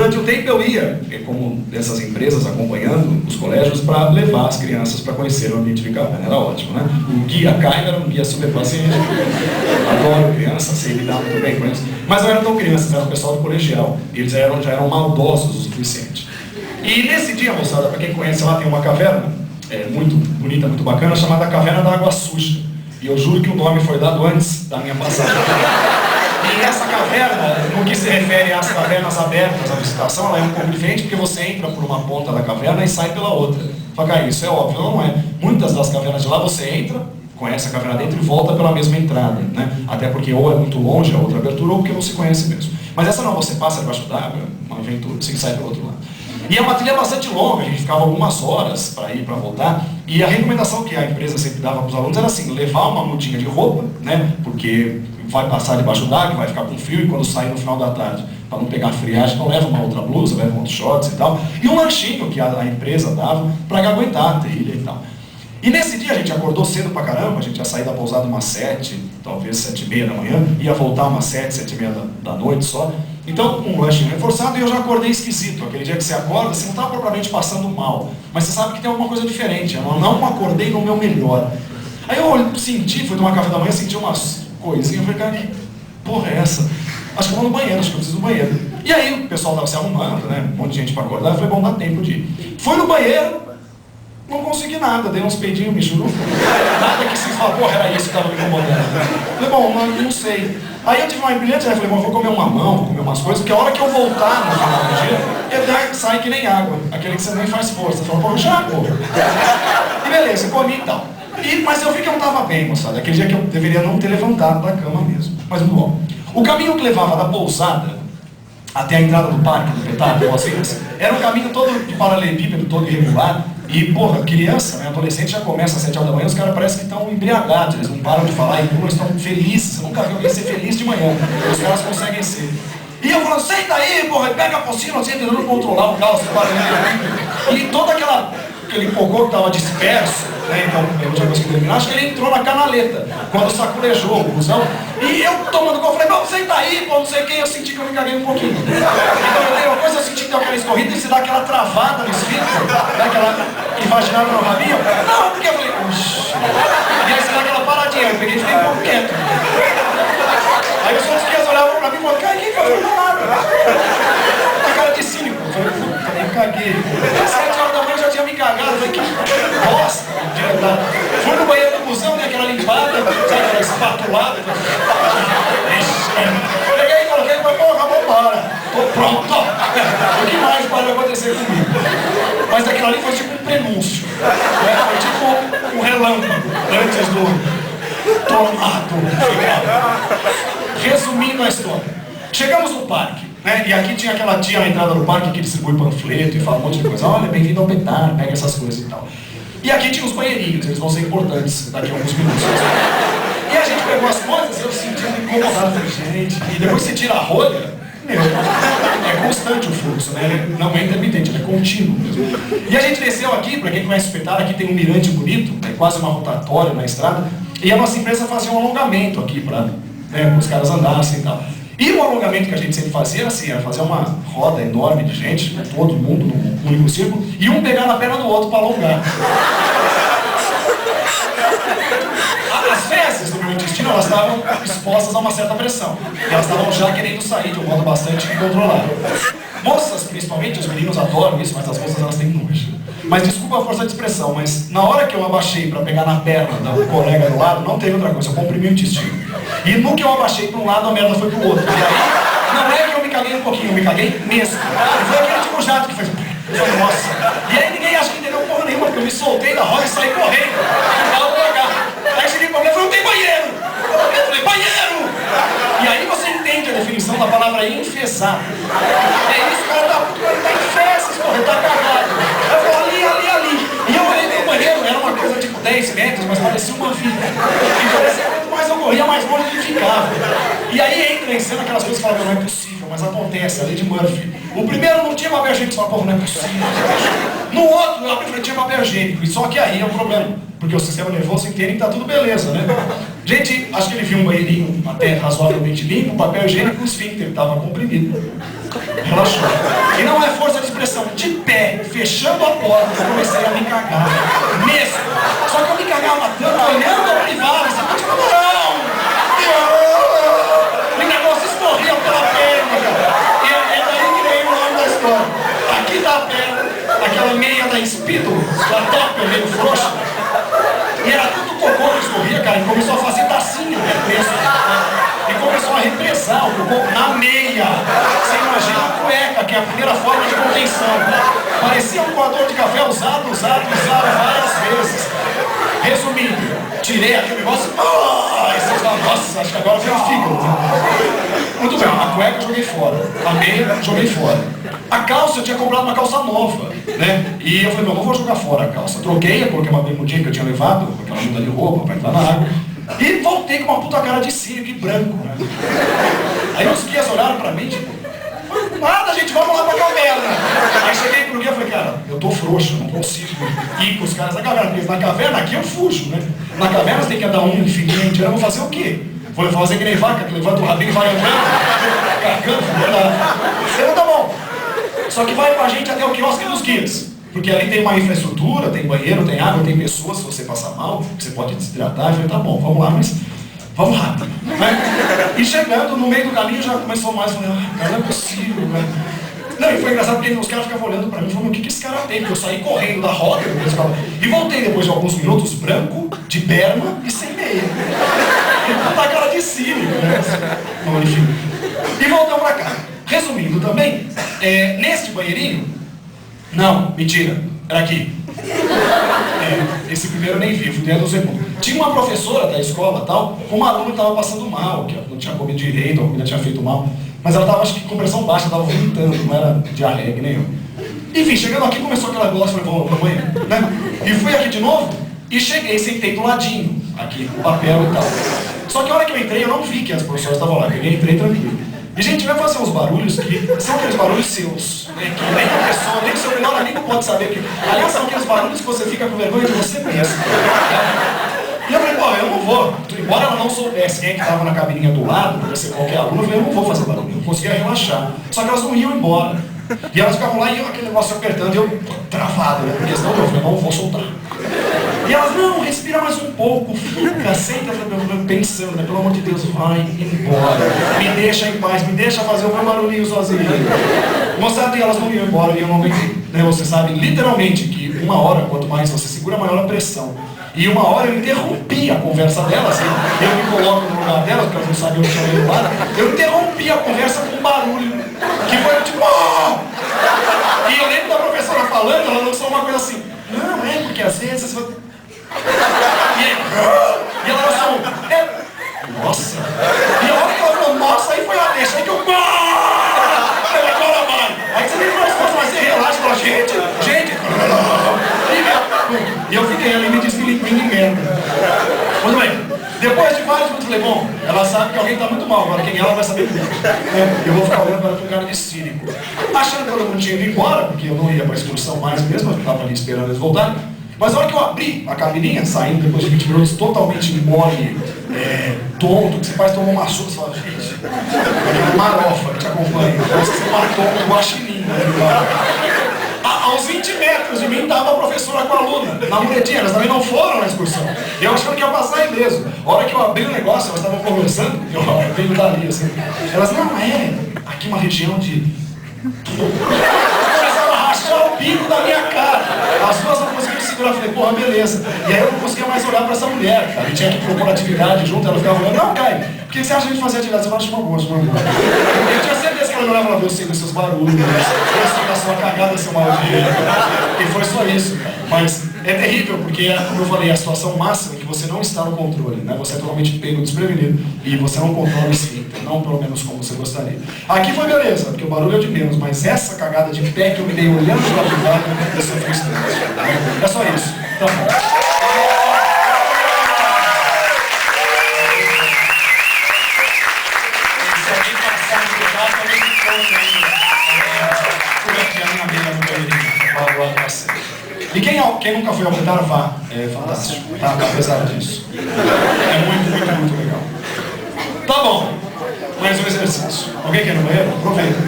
durante um tempo eu ia, como dessas empresas, acompanhando os colégios para levar as crianças para conhecer o ambiente de caverna. Era ótimo, né? O guia Caio era um guia super paciente. Adoro crianças, sei lidar muito bem com eles. Mas não eram tão crianças, era o pessoal do colegial. Eles já eram maldosos o suficiente. E nesse dia, moçada, para quem conhece lá, tem uma caverna muito bonita, muito bacana, chamada Caverna da Água Suja. E eu juro que o nome foi dado antes da minha passagem. E essa caverna, no que se refere às cavernas abertas à visitação, ela é um pouco diferente, porque você entra por uma ponta da caverna e sai pela outra. Fala, isso é óbvio, não é? Muitas das cavernas de lá você entra, conhece a caverna dentro e volta pela mesma entrada, né? Até porque ou é muito longe a outra abertura, ou porque não se conhece mesmo. Mas essa não, você passa debaixo d'água, uma aventura, você sai pelo outro lado. E é uma trilha bastante longa, a gente ficava algumas horas para ir, para voltar, e a recomendação que a empresa sempre dava para os alunos era assim, levar uma mudinha de roupa, né? Porque vai passar debaixo d'água, vai ficar com frio, e quando sair no final da tarde, para não pegar friagem, então leva uma outra blusa, leva um outro shorts e tal, e um lanchinho que a empresa dava para aguentar a trilha e tal. E nesse dia a gente acordou cedo pra caramba, a gente ia sair da pousada umas 7, talvez 7h30 da manhã, ia voltar umas 7, 7h30 da noite só. Então, um lanchinho reforçado, e eu já acordei esquisito. Aquele dia que você acorda, você não está propriamente passando mal, mas você sabe que tem alguma coisa diferente. Eu não acordei no meu melhor. Aí eu senti, fui tomar café da manhã, senti umas coisinhas, eu falei, cara, que porra é essa? Acho que eu vou no banheiro, acho que eu preciso do banheiro. E aí o pessoal estava se arrumando, né, um monte de gente para acordar, eu falei, bom, dá tempo de ir. Fui no banheiro, não consegui nada, dei uns peidinhos, me churou. Nada que se fala, porra, era isso que estava me incomodando. Falei, bom, não sei. Aí eu tive uma brilhante, né? Falei, bom, vou comer uma mão, vou comer umas coisas, porque a hora que eu voltar no final do dia, ele sai que nem água. Aquele que você nem faz força. Fala, pô, já, pô. E beleza, comi e tal. Mas eu vi que eu não estava bem, moçada. Aquele dia que eu deveria não ter levantado da cama mesmo. Mas muito bom. O caminho que levava da pousada até a entrada do parque, do Petardo, era um caminho todo de paralelepípedo, todo irregular. E, porra, criança, né, adolescente já começa às 7 horas da manhã, os caras parecem que estão embriagados, eles não param de falar, e eles estão felizes. Você nunca viu alguém ser feliz de manhã, os caras conseguem ser. E eu falando, senta aí, porra, pega a apostila, assim, tentando controlar o caos, e todo aquele cocô que estava disperso, né, então, eu já consegui terminar, acho que ele entrou na canaleta, quando saculejou o busão, e eu tomando gol, falei, não, senta aí, pô, não sei o que, eu senti que eu me caguei um pouquinho. Então eu dei uma coisa, eu senti que deu aquela escorrida e se dá aquela travada no esfíncter, dá aquela imaginada no rabinho, não, porque eu falei, uxi, e aí se dá aquela paradinha, eu peguei e fiquei um pouco quieto. Aí os outros crianças olhavam pra mim e falaram, cara, quem foi? Eu não nada. A cara de cínico, eu falei, puta, eu caguei. Às 7 horas da manhã eu já tinha me cagado, eu falei, que bosta, de verdade. Fui no banheiro do busão, dei aquela limpada, sabe, aquela espatulada. Peguei e coloquei, mas porra, vambora. Tô pronto. O que mais pode acontecer comigo? Mas aquilo ali foi tipo um prenúncio. Foi tipo um relâmpago antes do tomado. Resumindo a história. Chegamos no parque, né? E aqui tinha aquela tia na entrada do parque que distribui panfleto e fala um monte de coisa. Olha, bem-vindo ao Petardo, pega essas coisas e tal. E aqui tinha os banheirinhos, eles vão ser importantes daqui a alguns minutos. E a gente pegou as coisas, eu senti incomodado, falei, gente, e depois você tira a rolha, meu, é constante o fluxo, né? Ele não é intermitente, ele é contínuo mesmo. E a gente desceu aqui, para quem conhece o Petardo, aqui tem um mirante bonito, é quase uma rotatória na estrada, e a nossa empresa fazia um alongamento aqui para os caras andassem e tal. E o alongamento que a gente sempre fazia era assim, era fazer uma roda enorme de gente, né, todo mundo num único círculo, e um pegar na perna do outro para alongar. As fezes do meu intestino, elas estavam expostas a uma certa pressão. E elas estavam já querendo sair de um modo bastante controlado. Moças, principalmente, os meninos adoram isso, mas as moças elas têm nojo. Mas desculpa a força de expressão, mas na hora que eu abaixei para pegar na perna do colega do lado, não teve outra coisa, eu comprimi o intestino. E no que eu abaixei para um lado, a merda foi pro outro. E aí, não é que eu me caguei um pouquinho, eu me caguei mesmo. Foi aquele tipo jato que fez... Nossa. E aí ninguém acha que entendeu porra nenhuma, porque eu me soltei da roda e saí correndo. Aí cheguei pra mulher e falei, não tem banheiro! Eu falei, banheiro! E aí você entende a definição da palavra enfesar. É isso, cara, tá em fezes, porra, ele tá cagado. Eu falei, ali. E eu olhei pro banheiro, era uma coisa tipo 10 metros, mas parecia uma vida. E parecia que quanto mais eu corria, mais longe ele ficava. E aí entra em cena aquelas coisas que falam, não é possível, mas acontece, a lei de Murphy. O primeiro não tinha papel higiênico, só porra, não é possível. No outro, eu abri, tinha papel higiênico, e só que aí é o problema. Porque o sistema nervoso entende que tá tudo beleza, né? Gente, acho que ele viu um banheirinho até razoavelmente limpo, o papel higiênico, o esfíncter estava comprimido. Relaxou. E não é força de expressão, de pé, fechando a porta, eu comecei a me cagar. Mesmo. Só que eu me cagava tanto, olhando a privada, sabe? Tipo, não! O negócio escorria pela perna, cara. E é daí que veio o nome da história. Aqui tá a perna, aquela meia da Speedo, da top, meio frouxa. E era tudo cocô que escorria, cara, e começou a fazer tacinha, né? E começou a represar o cocô na meia. Você imagina a cueca, que é a primeira forma de contenção. Parecia um coador de café usado várias vezes. Resumindo, tirei aquele negócio. Nossa, acho que agora foi o fígado. Muito bem, a cueca eu joguei fora. A meia eu joguei fora. A calça, eu tinha comprado uma calça nova, né? E eu falei, não vou jogar fora a calça. Troquei, coloquei uma bermudinha que eu tinha levado, aquela muda de roupa pra entrar na água. E voltei com uma puta cara de circo e branco, né? Aí os guias olharam pra mim, tipo, nada, gente, vamos lá pra caverna. Aí cheguei pro guia e falei, cara, eu tô frouxo, não consigo ir com os caras na caverna, porque na caverna aqui eu fujo, né? Na caverna você tem que andar um infinito, eu vou fazer o quê? Vou fazer que nem vaca, que levanta o rabinho e vai andando, cagando, você não tá bom. Só que vai com a gente até o quiosque dos guias. Porque ali tem uma infraestrutura, tem banheiro, tem água, tem pessoas, se você passar mal, você pode desidratar. Eu falei, tá bom, vamos lá, mas vamos rápido. Né? E chegando, no meio do caminho já começou mais, falei, cara, não é possível, né? Não, e foi engraçado porque os caras ficavam olhando pra mim e falando, o que esse cara tem? Porque eu saí correndo da roda e voltei depois de alguns minutos branco, de berma e sem meia. E tá a cara de cínico, né? Bom, enfim. E voltamos pra cá. Resumindo também, neste banheirinho, não, mentira, era aqui. Esse primeiro eu nem vi, fui dentro do segundo. Tinha uma professora da escola, tal, com uma aluna que estava passando mal, que não tinha comido direito, a comida tinha feito mal, mas ela estava, acho que, com pressão baixa, estava vomitando, não era diarreia que nem eu. Enfim, chegando aqui, começou aquela gosta, falei, vamos pro banheiro, né? E fui aqui de novo, e cheguei, sentei do ladinho, aqui, com papel e tal. Só que a hora que eu entrei, eu não vi que as professoras estavam lá, peguei, entrei tranquilo. E, gente, vai fazer uns barulhos que são aqueles barulhos seus, né? Que nem a pessoa, nem o seu melhor amigo pode saber que... Aliás, são aqueles barulhos que você fica com vergonha de você mesmo. E eu falei, pô, eu não vou. Embora ela não soubesse quem é que estava na cabininha do lado, podia ser qualquer aluno, eu falei, eu não vou fazer barulho, eu conseguia relaxar. Só que elas não iam embora. E elas ficavam lá e aquele negócio apertando, e eu travado, né? Porque senão eu falei, não vou soltar. E elas, não, respira mais um pouco, fica, senta, pensando, né? Pelo amor de Deus, vai embora. Me deixa em paz, me deixa fazer o meu barulhinho sozinho. Moçada, e elas não iam embora e eu não aguentei. Né? Você sabe, literalmente, que uma hora, quanto mais você segura, maior a pressão. E uma hora eu interrompi a conversa delas, eu me coloco no lugar delas, porque elas não sabiam que eu tinha ido lá. Eu interrompi a conversa com um barulho, que foi tipo... Oh! E eu lembro da professora falando, ela lançou uma coisa assim, não, porque às vezes... E ela lançou nossa! E a hora que ela falou, nossa, aí foi a deixa, aí que eu... Agora vai! Aí você nem faz coisas, mas você relaxa e fala, gente... E eu fiquei ali me desfilipando em merda. Muito bem, depois de vários minutos, eu falei, bom, ela sabe que alguém está muito mal, agora quem ela vai saber tudo. Eu vou ficar olhando para ela com cara de cínico. Achando que eu não tinha ido embora, porque eu não ia para a excursão mais mesmo, eu estava ali esperando eles voltarem. Mas na hora que eu abri a cabininha, saindo depois de 20 minutos, totalmente mole, tonto, que você faz tomar uma chuva, você fala, gente, aquela marofa que te acompanha, parece que você matou um guaxinim, né? Aos 20 metros de mim estava a professora com a aluna, na muletinha, elas também não foram na excursão. E eu achando que ia passar aí mesmo. A hora que eu abri o negócio, elas estavam conversando, eu veio dali assim. Elas, não, aqui uma região de... Começaram a rachar o bico da minha cara. As duas não conseguiam segurar, eu falei, porra, beleza. E aí eu não conseguia mais olhar para essa mulher, cara. E tinha que propor atividade junto, ela ficava falando, não, Caio, por que você acha que a gente fazia atividade? Você fala, acho uma boa, Eu tinha certeza que ela me olhava e falava, eu sei dos seus barulhos, eu sei da sua cagada, seu maldito. E foi só isso, cara. Mas é terrível, porque, como eu falei, é a situação máxima em que você não está no controle, né? Você é totalmente pego desprevenido e você não controla o esfíncter, não pelo menos como você gostaria. Aqui foi beleza, porque o barulho é de menos, mas essa cagada de pé que eu me dei olhando para o privado, isso é frustrante. É só isso. Tá bom. E quem nunca foi ao Petar, vá. É fantástico. Tá, apesar disso. É muito legal. Tá bom. Mais um exercício. Alguém quer ir no banheiro? Aproveita.